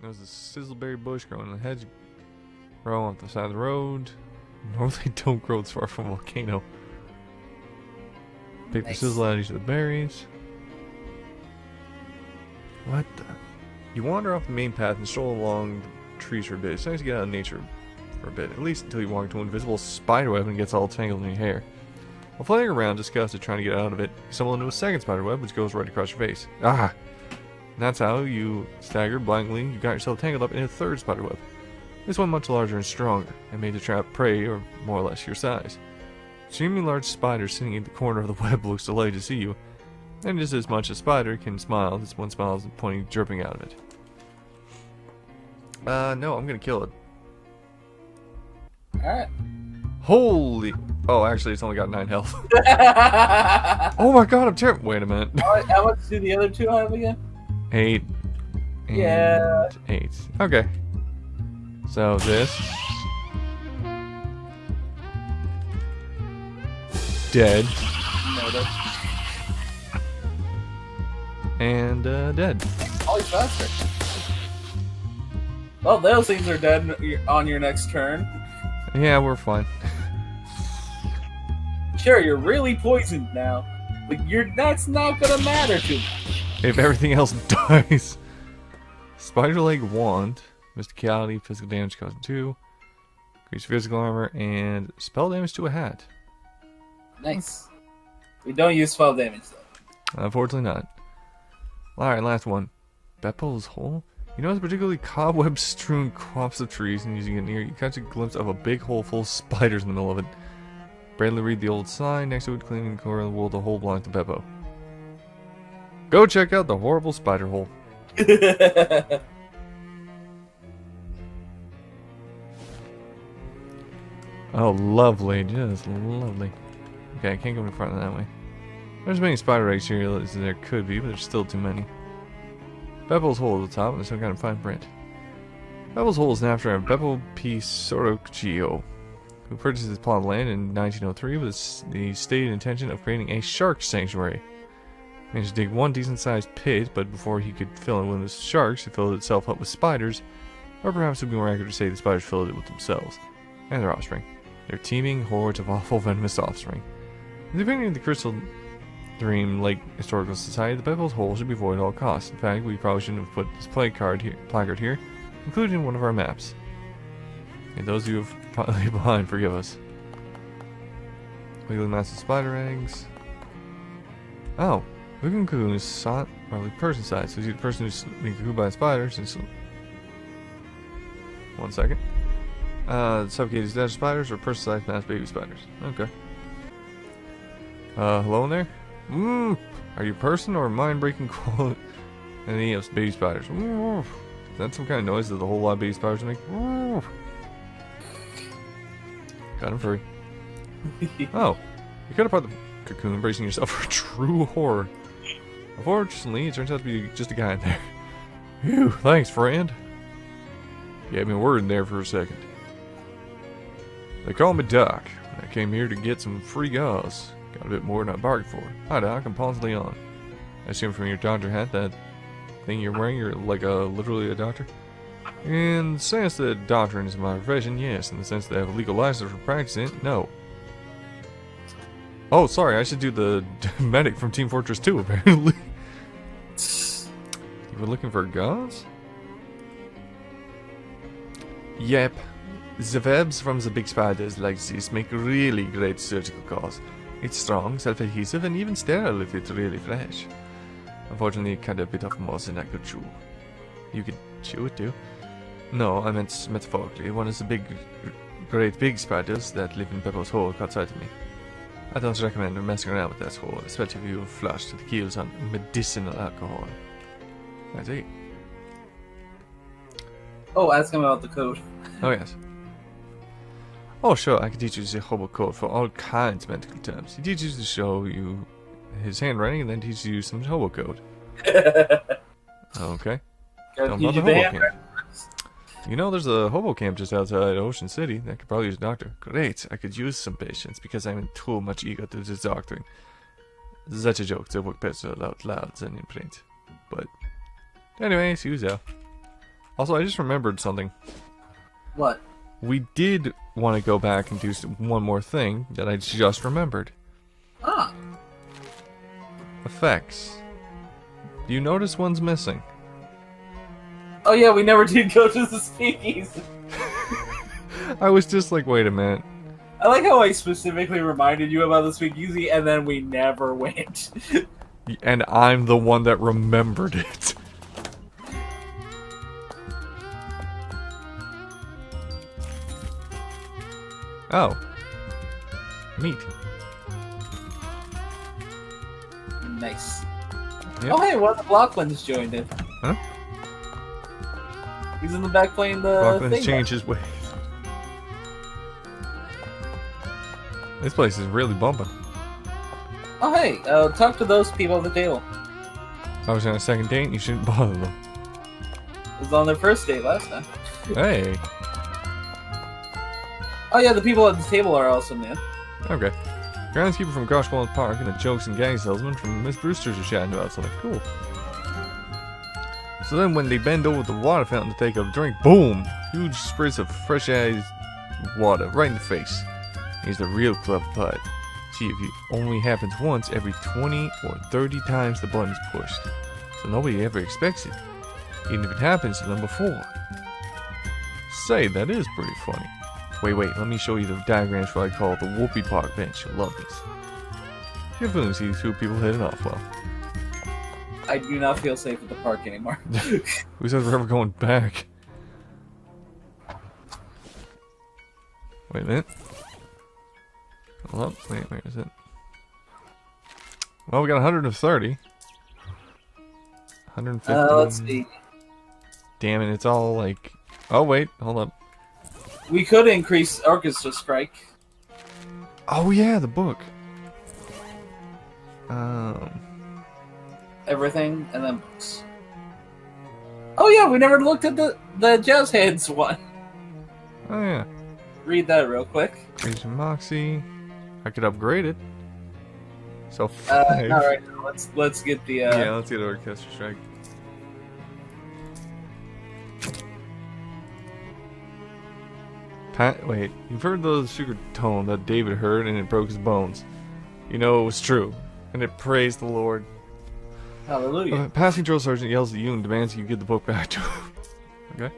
There's a sizzleberry bush growing in the hedge row off the side of the road. Normally don't grow this far from a volcano. Pick the sizzle out of each of the berries. What the? You wander off the main path and stroll along the trees for a bit. It's nice to get out of nature for a bit, at least until you walk into an invisible spiderweb and gets all tangled in your hair. While flying around, disgusted, trying to get out of it, you stumble into a second spiderweb which goes right across your face. Ah! And that's how you stagger blindly. You got yourself tangled up in a third spiderweb. This one much larger and stronger, and made to trap prey, or more or less your size. Extremely large spider sitting in the corner of the web looks delighted to see you, and just as much as spider can smile, this one smiles pointing dripping out of it. No, I'm gonna kill it. Alright. Holy! Oh, actually, it's only got 9 health. Oh my god, I'm terrible. Wait a minute. How much do the other two have again? 8. And Yeah. 8. Okay. So this. Dead. Noted. And dead. Oh, he's faster. Well, those things are dead on your next turn. Yeah, we're fine. Sure, you're really poisoned now, but that's not gonna matter too much. If everything else dies. Spider leg wand. Mysticality, physical damage causing 2. Increase physical armor, and spell damage to a hat. Nice. We don't use spell damage though. Unfortunately not. Alright, last one. Beppo's hole? You notice a particularly cobweb-strewn copse of trees, and using it near, you catch a glimpse of a big hole full of spiders in the middle of it. Bradley read the old sign next to it, claiming the core of the wool the hole belongs to Beppo. Go check out the horrible spider hole. Oh, lovely. Just lovely. Okay, I can't go any farther that way. There's as many spider eggs here as there could be, but there's still too many. Beppo's hole at the top, and there's some kind of fine print. Beppo's hole is named after Beppo P. Sorocchio, who purchased this plot of land in 1903 with the stated intention of creating a shark sanctuary. He managed to dig one decent-sized pit, but before he could fill it with the sharks, it filled itself up with spiders, or perhaps it would be more accurate to say the spiders filled it with themselves, and their offspring. Their teeming hordes of awful venomous offspring. In the opinion of the Crystal Dream Lake Historical Society, the Beppo's hole should be avoided at all costs. In fact, we probably shouldn't have put this placard here, included in one of our maps. And those of you who have left behind, forgive us. Legally massive spider eggs. Oh, Wiggum cocoon is sought roughly person size, so he's the person who's being cocooned by a spider. Since 1 second. Suffocated dead spiders or person-sized mass baby spiders. Okay. Hello in there? Are you a person or mind-breaking quality? Any of baby spiders? Is that some kind of noise that the whole lot of baby spiders make? Got him free. Oh, you cut apart the cocoon, embracing yourself for a true horror. Unfortunately, it turns out to be just a guy in there. Phew, thanks, friend. You had me worried in there for a second. They call me Doc. I came here to get some free gauze. Got a bit more than I bargained for. Hi, Doc. I'm Pons Leon. I assume from your doctor hat that thing you're wearing, you're like literally a doctor? In the sense that doctoring is my profession, yes. In the sense that I have a legal license for practicing it, no. Oh, sorry. I should do the medic from Team Fortress 2, apparently. You were looking for gauze? Yep. The webs from the big spiders like this make really great surgical gauze. It's strong, self-adhesive, and even sterile if it's really fresh. Unfortunately, it kind of bit off more than I could chew. You could chew it too? No, I meant metaphorically. One of the great big spiders that live in Beppo's hole caught sight of me. I don't recommend messing around with that hole, especially if you're flushed to the gills on medicinal alcohol. That's it. Oh, ask him about the code. Oh, yes. Oh, sure, I can teach you the hobo code for all kinds of medical terms. He teaches you to show you his handwriting and then teaches you some hobo code. Okay. Tell him about the hobo camp. You know, there's a hobo camp just outside Ocean City that could probably use a doctor. Great, I could use some patients because I'm in too much ego to do doctoring. Such a joke, they work better out loud than in print. But, anyways, use out. Also, I just remembered something. What? We did want to go back and do one more thing that I just remembered. Ah. Effects. Do you notice one's missing? Oh yeah, we never did go to the speakeasy. I was just like, wait a minute. I like how I specifically reminded you about the speakeasy, and then we never went. And I'm the one that remembered it. Oh. Meat. Nice. Yep. Oh hey, one of the Lachlan's joined in. Huh? He's in the back playing the Lachlan's thing. changed his ways. This place is really bumping. Oh hey, talk to those people at the table. I was on a second date, you shouldn't bother them. It was on their first date last time. Hey. Oh yeah, the people at the table are awesome, man. Okay. Groundskeeper from Goshwald Park and a jokes and gang salesman from Miss Brewster's are chatting about something. Cool. So then when they bend over the water fountain to take a drink, boom! Huge spritz of fresh eyes water right in the face. Here's the real club part. See, if it only happens once every 20 or 30 times the button's pushed. So nobody ever expects it. Even if it happens to them before. Say, that is pretty funny. Wait, let me show you the diagrams for what I call the Whoopie Park bench. You'll love these. You have feeling to see two people hit it off well. I do not feel safe at the park anymore. Who says we're ever going back? Wait a minute. Hold up. Wait, where is it? Well, we got 130. 150. Let's see. Damn it, it's all like... Oh, wait. Hold up. We could increase orchestra strike. Oh, yeah, the book. Everything, and then books. Oh yeah, we never looked at the Jazz Hands one. Oh, yeah. Read that real quick. Creation Moxie. I could upgrade it. So 5. Alright, let's get the Yeah, let's get Orchestra Strike. Wait, you've heard the sugar tone that David heard and it broke his bones. You know it was true, and it praised the Lord. Hallelujah. Passing drill sergeant yells at you and demands you give the book back to him. Okay.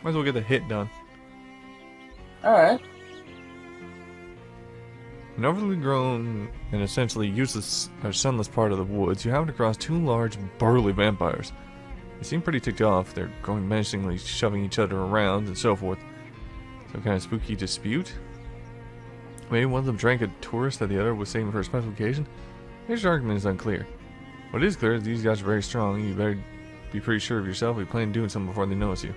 Might as well get the hit done. Alright. An overly grown and essentially useless or sunless part of the woods, you happen across 2 large, burly vampires. They seem pretty ticked off. They're going menacingly, shoving each other around and so forth. Some kind of spooky dispute? Maybe one of them drank a tourist that the other was saving for a special occasion? Their argument is unclear. What is clear is these guys are very strong. You better be pretty sure of yourself. We plan on doing something before they notice you.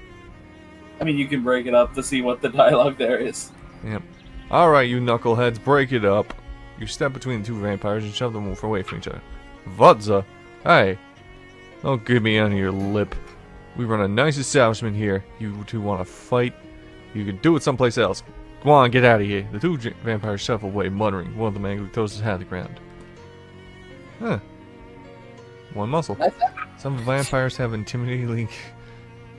I mean, you can break it up to see what the dialogue there is. Yep. Alright, you knuckleheads, break it up. You step between the 2 vampires and shove them away from each other. Vodza! Hey! Don't give me any of your lip. We run a nice establishment here. You 2 want to fight? You can do it someplace else. Go on, get out of here. The 2 vampires shuffle away, muttering. One of them angrily throws his hat on the ground. Huh. One muscle. Some vampires have intimidatingly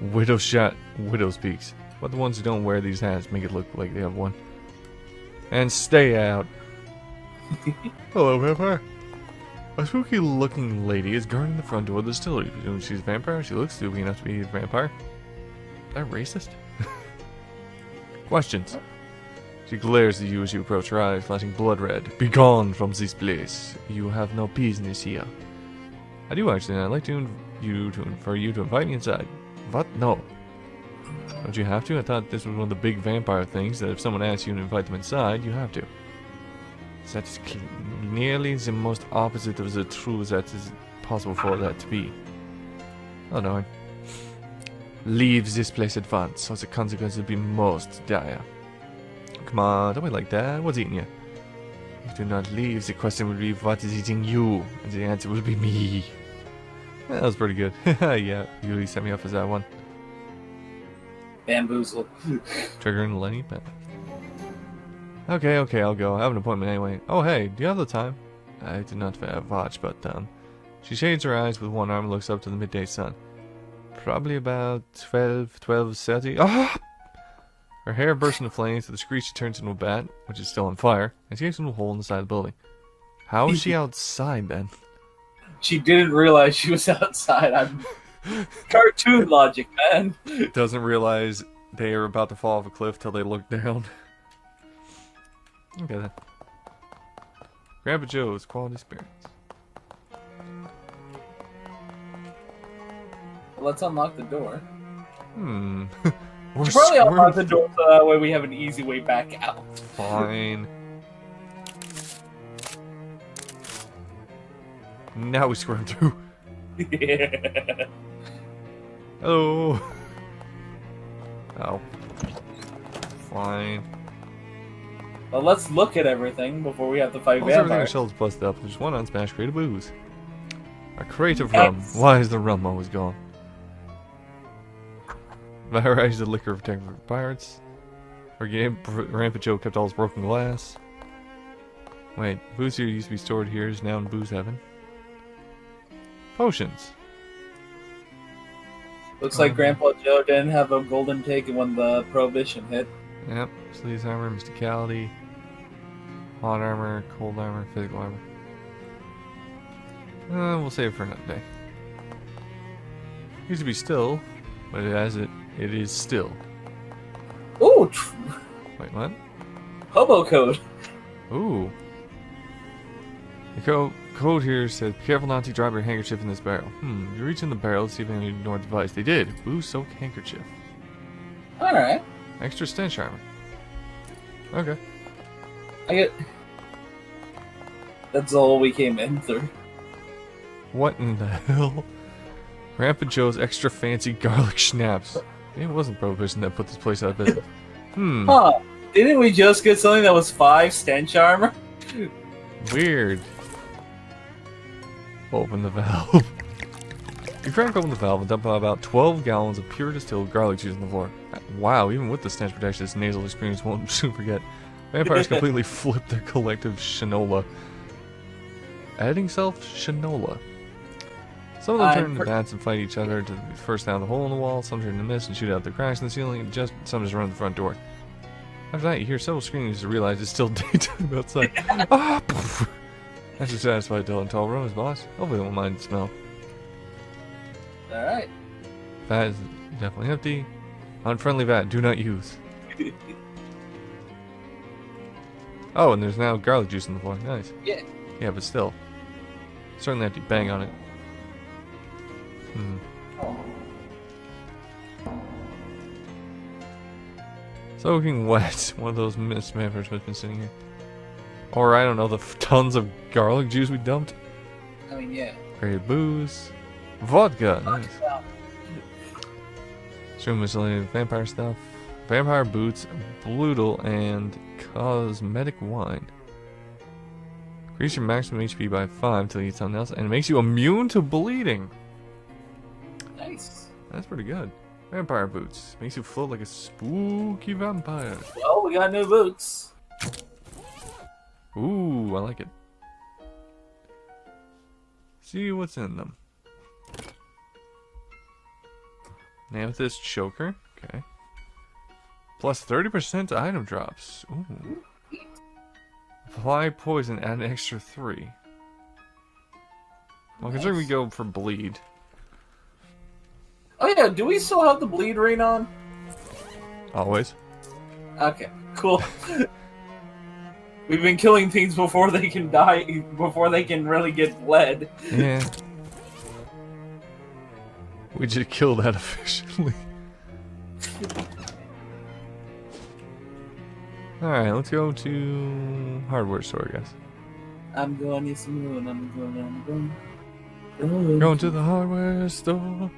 widow's peaks. But the ones who don't wear these hats make it look like they have one. And stay out. Hello, vampire. A spooky looking lady is guarding the front door of the distillery. Presumably she's a vampire. She looks spooky enough to be a vampire. Is that racist? Questions. She glares at you as you approach her eyes, flashing blood red. Begone from this place. You have no business here. I do actually, and I'd like for you to invite me inside. What? No. Don't you have to? I thought this was one of the big vampire things that if someone asks you to invite them inside, you have to. That's nearly the most opposite of the truth that is possible for that to be. Oh no. Leave this place at once, or the consequences will be most dire. Come on, don't be like that. What's eating you? If you do not leave, the question will be what is eating you? And the answer will be me. Yeah, that was pretty good. Yeah, you really set me up for that one. Bamboozle. Triggering Lenny back. Okay, okay, I'll go. I have an appointment anyway. Oh, hey, do you have the time? I do not have a watch, but, She shades her eyes with one arm and looks up to the midday sun. Probably about 12:30. Ah! Her hair bursts into flames. With a screech, she turns into a bat, which is still on fire, and escapes into a hole in the side of the building. How is she outside, then? She didn't realize she was outside. I'm cartoon logic, man. Doesn't realize they are about to fall off a cliff till they look down. Okay, then. Grandpa Joe's Quality Spirits. Let's unlock the door. We're should probably unlock the screwed. door so that way we have an easy way back out. Fine. Now we squirm through. Yeah. Hello. Oh. Fine. Well, let's look at everything before we have to fight Almost everything on the vampires. shelves busted up. There's one unsmashed crate of booze. A crate of Yes. rum. Why is the rum always gone? Varieties of liquor protected from pirates. Rampant Joe kept all his broken glass. Wait, booze here used to be stored here is now in booze heaven. Potions. Looks like Grandpa Joe didn't have a golden ticket when the prohibition hit. Yep. Sleaze armor, mysticality. Hot armor, cold armor, physical armor. We'll save it for another day. Used to be still, but it is still. Ooh, Wait, what? hobo code. Ooh. The code here said, be careful not to drop your handkerchief in this barrel. You reach in the barrel to see if any ignore the device. They did. Boo soaked handkerchief. Alright. Extra stench armor. Okay. I get... That's all we came in through. What in the hell? Grandpa Joe's extra fancy garlic schnapps. It wasn't Prohibition that put this place out of business. Huh. Didn't we just get something that was 5 stench armor? Weird. Open the valve. You crack open the valve and dump out about 12 gallons of pure distilled garlic juice on the floor. Wow, even with the stench protection, this nasal experience won't soon forget. Vampires completely flip their collective shinola. Adding self shinola. Some of them turn into bats and fight each other to first down the hole in the wall, some turn into mist and shoot out the cracks in the ceiling, and some just run to the front door. After that, you hear several screams to realize it's still daytime outside. Ah! That's just satisfied Dylan tall room his boss. Hopefully they won't mind the smell. Alright. Vat is definitely empty. Unfriendly vat, do not use. Oh, and there's now garlic juice on the floor. Nice. Yeah. Yeah, but still. Certainly have to bang on it. Soaking wet. One of those mist vampires has been sitting here. Or, I don't know, the tons of garlic juice we dumped. I mean, yeah. Great booze. Vodka. Nice. Stream miscellaneous vampire stuff. Vampire boots, Bloodle, and cosmetic wine. Increase your maximum HP by 5 until you eat something else, and it makes you immune to bleeding. Nice. That's pretty good. Vampire boots. Makes you float like a spooky vampire. Well, we got new boots. Ooh, I like it. See what's in them. Amethyst choker. Okay. Plus 30% to item drops. Ooh. Apply poison, add an extra 3. Well, considering we go for bleed. Oh yeah, do we still have the bleed ring on? Always. Okay, cool. We've been killing things before they can die, before they can really get bled. Yeah. We just killed that efficiently. Alright, let's go to hardware store, I guess. I'm going to moon, I'm Going to the hardware store.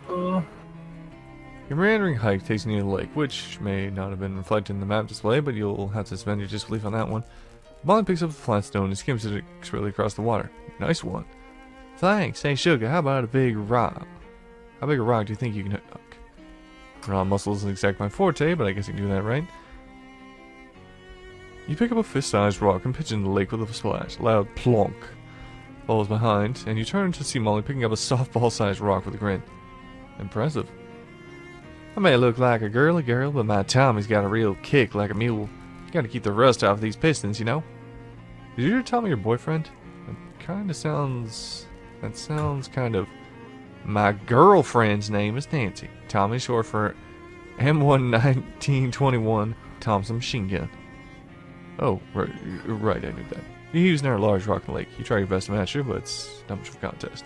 Your meandering hike takes you near the lake, which may not have been reflected in the map display, but you'll have to suspend your disbelief on that one. Molly picks up the flat stone and skims it expertly across the water. Nice one. Thanks. Hey, Sugar, how about a big rock? How big a rock do you think you can hook? Raw muscle isn't exactly my forte, but I guess I can do that right. You pick up a fist-sized rock and pitch it in the lake with a splash. Loud plonk follows behind, and you turn to see Molly picking up a softball-sized rock with a grin. Impressive. I may look like a girly girl, but my Tommy's got a real kick like a mule. You gotta keep the rust off these pistons, you know? Did you tell me your boyfriend? That sounds kind of... My girlfriend's name is Nancy. Tommy, short for M11921 Thompson machine gun. Oh, right, I knew that. You're using our large rock in the lake. You try your best to match her, but it's not much of a contest.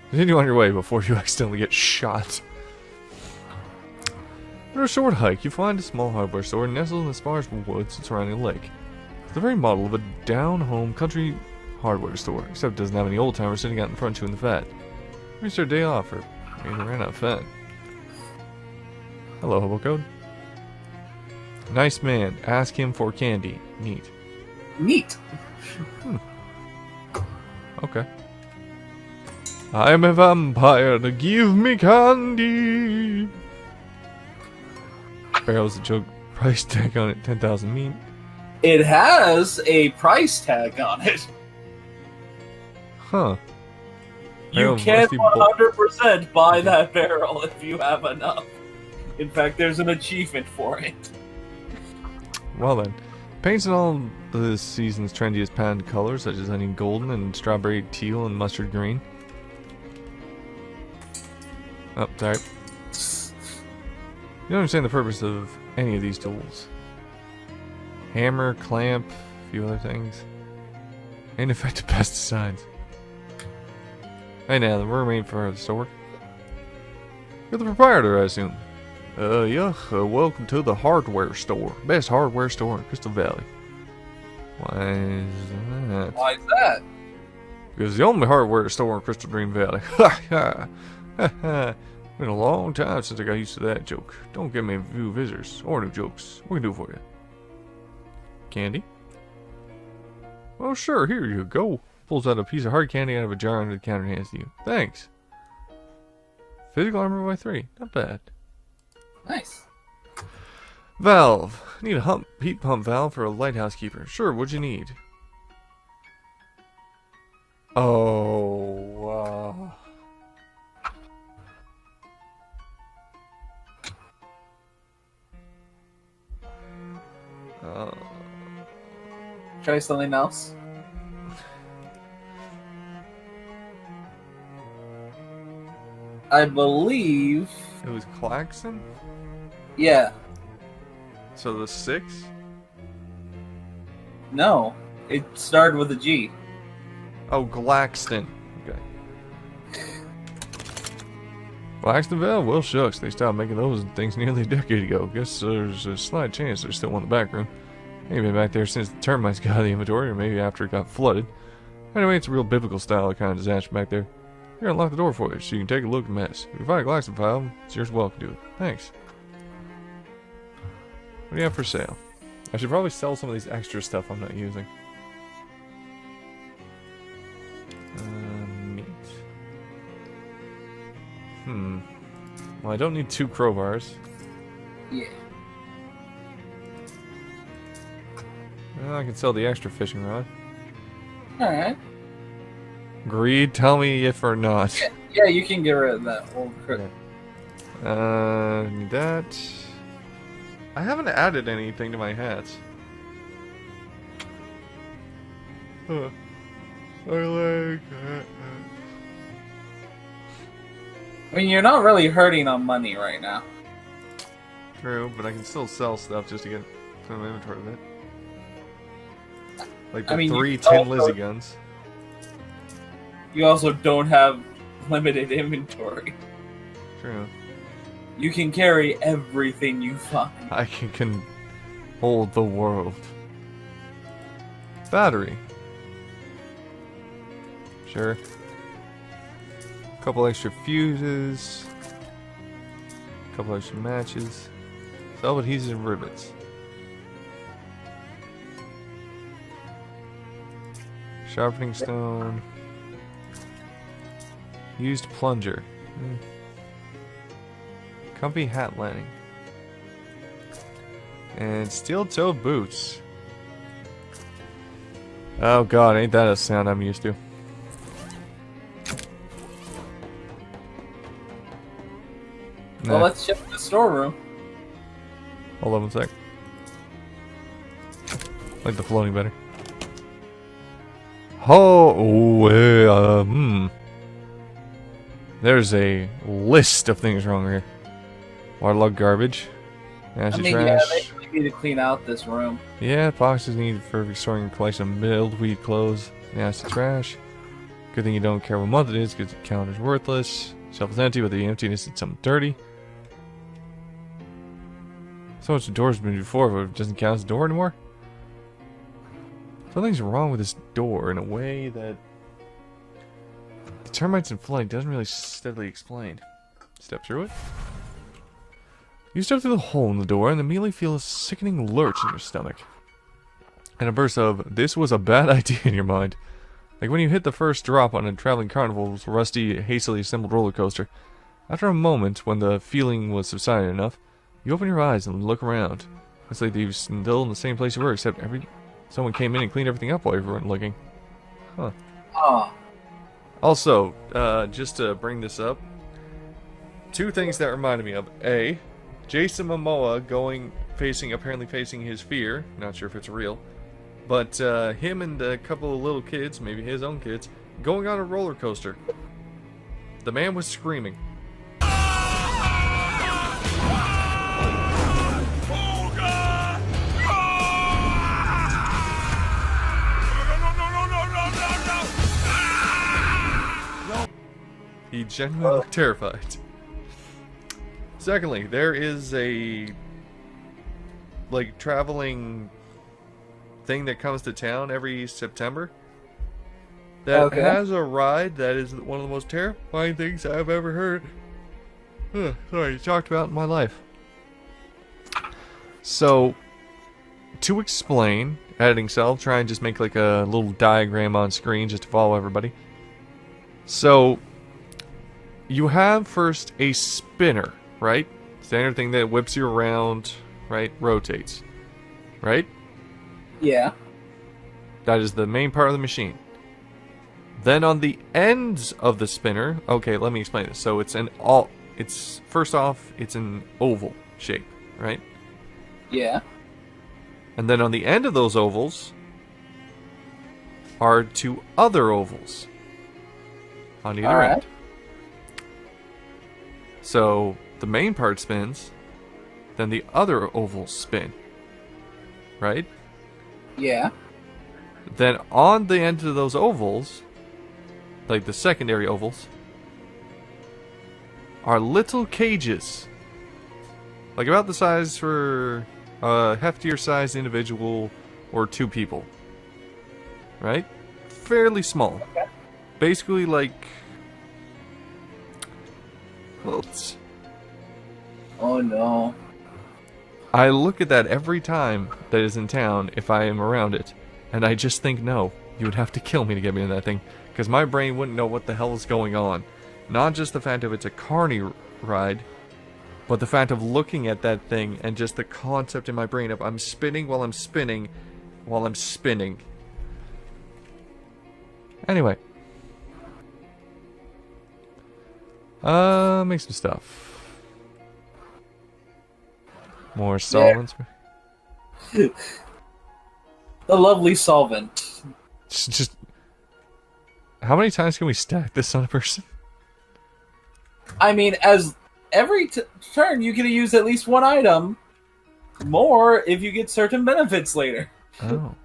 Continue on your way before you accidentally get shot. After a short hike, you find a small hardware store nestled in the sparse woods surrounding the lake. It's the very model of a down-home country hardware store, except it doesn't have any old-timers sitting out in front chewing the fat. Maybe it's their day off, or maybe they ran out of fat. Hello, Hobo Code. Nice man. Ask him for candy. Neat. Neat. Okay. I'm a vampire. Give me candy. Barrel's a joke. Price tag on it. 10,000 meat. It has a price tag on it. Huh. You can 100% buy that barrel if you have enough. In fact, there's an achievement for it. Well then. Paints in all this season's trendiest patent colors, such as onion golden and strawberry teal and mustard green. Oh, sorry. You don't understand the purpose of any of these tools. Hammer, clamp, a few other things. Ineffective pesticides. Hey now, the mermaid for the store. You're the proprietor, I assume. Yeah, welcome to the hardware store. Best hardware store in Crystal Valley. Why is that? Why is that? Because the only hardware store in Crystal Green Valley. Ha ha! Ha ha! Been a long time since I got used to that joke. Don't give me a few visitors or new jokes. What can I do for you? Candy? Well, sure, here you go. Pulls out a piece of hard candy out of a jar under the counter and hands to you. Thanks. Physical armor by 3. Not bad. Nice. Valve. Need a heat pump valve for a lighthouse keeper. Sure, what'd you need? Oh, Try something else. I believe... It was Claxon? Yeah. So the 6? No. It started with a G. Oh, Glaxton. Okay. Glaxtonville? Well, shucks. They stopped making those things nearly a decade ago. Guess there's a slight chance there's still one in the back room. Maybe been back there since the termites got out of the inventory, or maybe after it got flooded. Anyway, it's a real biblical style kind of disaster back there. We're gonna lock the door for you, so you can take a look at the mess. If you find a Glaxton file, it's yours welcome to it. Thanks. What do you have for sale? I should probably sell some of these extra stuff I'm not using. Meat. Well, I don't need 2 crowbars. Yeah. Well, I can sell the extra fishing rod. Alright. Greed, tell me if or not. Yeah, you can get rid of that old crit. Need that. I haven't added anything to my hats. Huh. I like that. I mean, you're not really hurting on money right now. True, but I can still sell stuff just to get some inventory of it. Like the 3 tin Lizzie guns. You also don't have limited inventory. True. You can carry everything you find. I can hold the world. Battery. Sure. Couple extra fuses. Couple extra matches. Sell adhesives and rivets. Sharpening stone. Used plunger. Comfy hat lining. And steel-toe boots. Oh god, ain't that a sound I'm used to. Well, Nah. let's check the storeroom. Hold on one sec. I like the floating better. There's a list of things wrong here. Waterlogged garbage. Nasty Yeah, trash. they really need to clean out this room. Yeah, boxes needed for storing a collection of mildeweed clothes. Nasty trash. Good thing you don't care what month it is, because the calendar's worthless. Shelf is empty, but the emptiness is something dirty. So much the door's been before, but it doesn't count as a door anymore? Something's wrong with this door in a way that the termites in flight doesn't really steadily explain. Step through it. You step through the hole in the door and immediately feel a sickening lurch in your stomach. And a burst of, this was a bad idea in your mind. Like when you hit the first drop on a traveling carnival's rusty, hastily assembled roller coaster. After a moment, when the feeling was subsided enough, you open your eyes and look around. It's like you're still in the same place you were, except someone came in and cleaned everything up while you weren't looking. Huh. Oh. Also, just to bring this up, two things that reminded me of. A, Jason Momoa apparently facing his fear. Not sure if it's real. But him and a couple of little kids, maybe his own kids, going on a roller coaster. The man was screaming. He genuinely looked terrified. Secondly, there is a traveling thing that comes to town every September that has a ride that is one of the most terrifying things I've ever heard. Talked about in my life. So, to explain, editing self, try and just make like a little diagram on screen just to follow everybody. So, you have first a spinner, right? Standard thing that whips you around, right? Rotates, right? Yeah. That is the main part of the machine. Then on the ends of the spinner, okay, let me explain this. So it's first off, it's an oval shape, right? Yeah. And then on the end of those ovals are two other ovals on either end. So the main part spins, then the other ovals spin, right? Yeah. Then on the end of those ovals, like the secondary ovals, are little cages. Like about the size for a heftier sized individual or two people. Right? Fairly small. Okay. Basically like... quilts. Oh no. I look at that every time that is in town if I am around it. And I just think, no, you would have to kill me to get me in that thing. Because my brain wouldn't know what the hell is going on. Not just the fact of it's a carny ride, but the fact of looking at that thing and just the concept in my brain of I'm spinning while I'm spinning while I'm spinning. Anyway. Make some stuff. More solvents. The lovely solvent. Just how many times can we stack this on a person? I mean, as every turn you can use at least one item more if you get certain benefits later. Oh.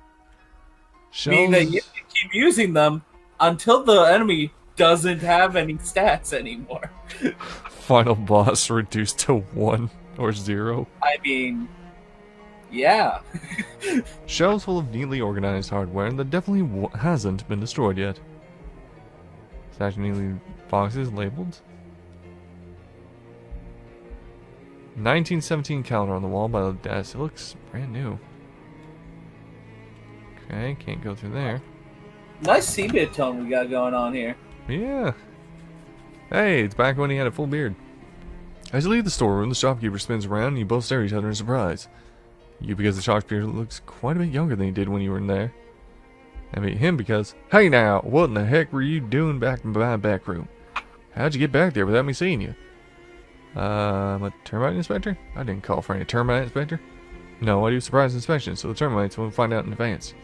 Meaning that you can keep using them until the enemy doesn't have any stats anymore. Final boss reduced to 1 or 0. I mean, yeah. Shelves full of neatly organized hardware that definitely hasn't been destroyed yet. Stacked neatly boxes labeled. 1917 calendar on the wall by the desk. It looks brand new. Okay, can't go through there. Nice sepia tone we got going on here. Yeah. Hey, it's back when he had a full beard. As you leave the storeroom, the shopkeeper spins around and you both stare at each other in surprise. You because the shopkeeper looks quite a bit younger than he did when you were in there. I mean him because, hey now, what in the heck were you doing back in my back room? How'd you get back there without me seeing you? I'm a termite inspector? I didn't call for any termite inspector. No, I do surprise inspections, so the termites won't find out in advance.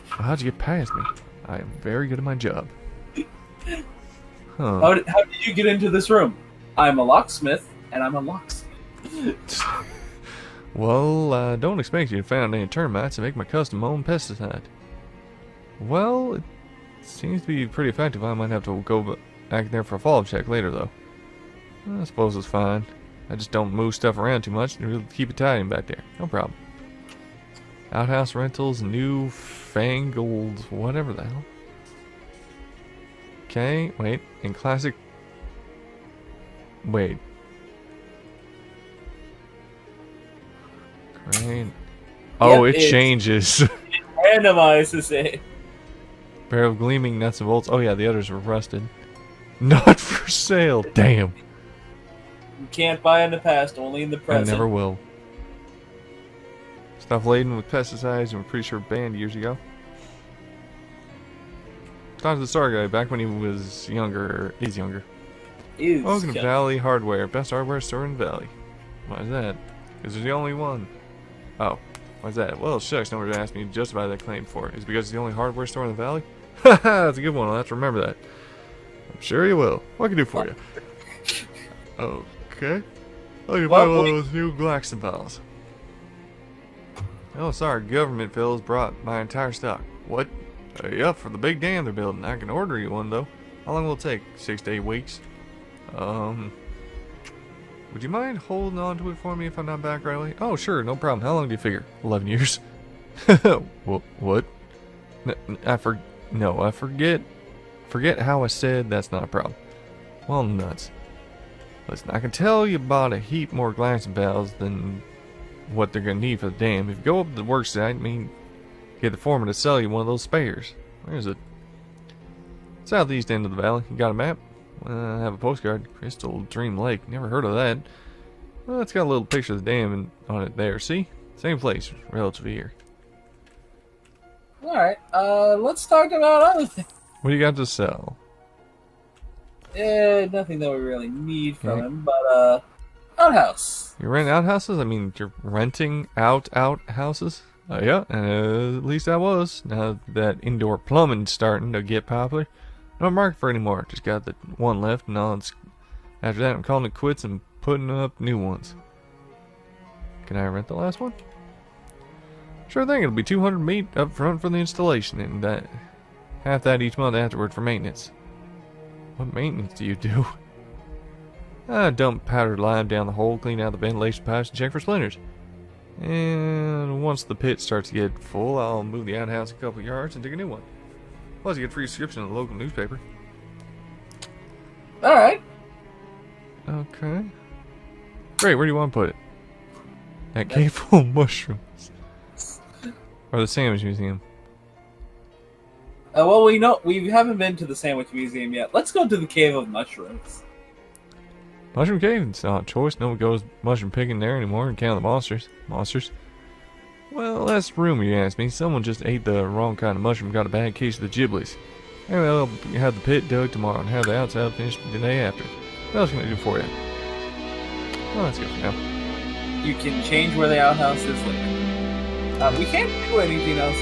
Well, how'd you get past me? I am very good at my job. Huh. How did you get into this room? I'm a locksmith, and I'm a locksmith. Well, don't expect you to find any termites to make my custom home pesticide. Well, it seems to be pretty effective. I might have to go back there for a follow-up check later, though. I suppose it's fine. I just don't move stuff around too much and really keep it tidy back there. No problem. Outhouse rentals, new fangled, whatever the hell. Okay, wait. In classic. Wait. Great. Oh, Yep, it changes. Randomizes it. Pair of gleaming nuts and bolts. Oh yeah, the others were rusted. Not for sale. Damn. You can't buy in the past, only in the present. I never will. Stuff laden with pesticides and we're pretty sure banned years ago. Talked to the Star guy back when he was younger. He's younger. Welcome to Valley Hardware. Best hardware store in the Valley. Why is that? Because there's the only one. Oh. Why is that? Well, shucks, nobody asked me to justify that claim for it. Is it because it's the only hardware store in the Valley? Haha, that's a good one. I'll have to remember that. I'm sure you will. What can I do for you? Okay. I'll buy one of those new Glaxon vials. Oh, sorry. Government bills brought my entire stock. What? Yep, for the big dam they're building. I can order you one, though. How long will it take? 6 to 8 weeks? Would you mind holding on to it for me if I'm not back right away? Oh, sure, no problem. How long do you figure? 11 years. What? I forget. Forget how I said that's not a problem. Well, nuts. Listen, I can tell you bought a heap more glancing valves than what they're gonna need for the dam. If you go up to the work site, get the foreman to sell you one of those spares. Where is it? Southeast end of the valley. You got a map? I have a postcard. Crystal Dream Lake. Never heard of that. Well, it's got a little picture of the dam on it there. See? Same place, relatively here. Alright, let's talk about other things. What do you got to sell? Nothing that we really need from him, but, outhouse. You rent outhouses? I mean, you're renting outhouses? Yeah, and at least I was. Now that indoor plumbing's starting to get popular. No market for it anymore. Just got the one left, and after that I'm calling it quits and putting up new ones. Can I rent the last one? Sure thing, it'll be 200 meat up front for the installation, and half that each month afterward for maintenance. What maintenance do you do? Dump powdered lime down the hole, clean out the ventilation pipes, and check for splinters. And once the pit starts to get full, I'll move the outhouse a couple yards and dig a new one. Plus, you get a free subscription to the local newspaper. Alright. Okay. Great, where do you want to put it? That cave full of mushrooms. Or the sandwich museum. Well, we haven't been to the sandwich museum yet. Let's go to the cave of mushrooms. Mushroom cave? It's not a choice. No one goes mushroom picking there anymore and count the monsters. Monsters? Well, that's the rumor, you asked me. Someone just ate the wrong kind of mushroom, got a bad case of the giblies. Anyway, I'll have the pit dug tomorrow and have the outside finished the day after. What else can I do for you? Well, that's good for now. You can change where the outhouse is later. We can't do anything else